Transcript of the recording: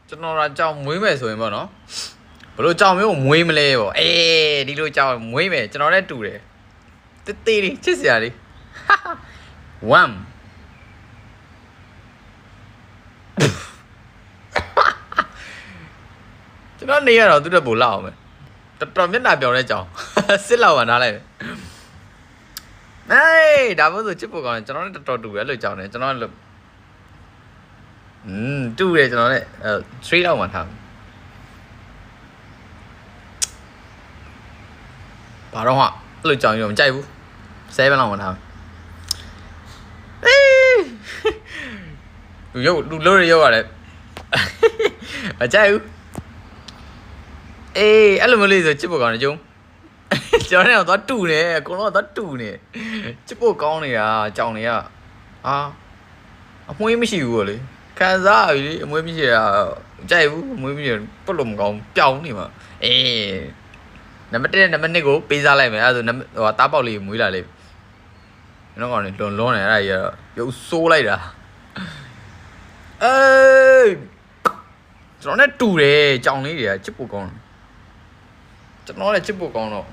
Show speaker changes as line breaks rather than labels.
ကျွန်တော်ကကြောင်မွေးမယ်ဆိုရင်ပေါ့နော်ဘလို့ကြောင်မျိုးကိုမွေးမလဲပေါ့အေးဒီလိုကြောင်မွေးမယ်ကျွန်တော်လည်းတူတယ်တေးတေးလေးချစ်စရာလေးဝမ်ကျွန်တော်နေရတော့သူတို့ပို့လောက်အောင်မယ်တော်မျက်နှာပြောင်းတဲ့ကြောင်စစ်လောက်ဝင်ထားလိုက်အေးဒါမှမဟုတ်ချစ်ဖို့ကောင်းတယ်ကျွန်တော်လည်းတော်တူပဲအဲ့လိုကြောင်တယ်ကျွန်တော်လည်းတူတယ်ကျွန်တော်လည်း3လောက်မှထားဘာတော့ဟာအဲ့လိုကြောင်ရုံမကြိုက်ဘူး7လောက်မှထားအေးလူလို့ရုပ်ရတယ်မကြိုက်ဘူးအေးအဲ့လိုမျိုးလေးဆိုချစ်ဖို့ကောင်းတယ်ကျုံကျွန်တော်တော့တူနေအကုန်လုံးတော့တူနေချစ်ဖို့ကောင်းနေတာကြောင်တွေကအမွှေးမရှိဘူးလေခံစားပြီအမွှေးမရှိတာကြိုက်ဘူးအမွှေးမရှိပုတ်လို့မကောင်းပျောက်နေမှာအေးနံပါတ်1နဲ့နံပါတ်2ကိုပေးစားလိုက်မယ်အဲ့ဒါဆိုဟိုတားပေါက်လေးမွေးလာလေကျွန်တော်ကောင်နေလွန်နေအဲ့ဒါကြီးရုပ်ဆိုးလိုက်တာအေးကျွန်တော်နဲ့တူတယ်ကြောင်လေးတွေကချစ်ဖို့ကောင်းတယ်ကျွန်တော်လည်းချစ်ဖို့ကောင်းတော့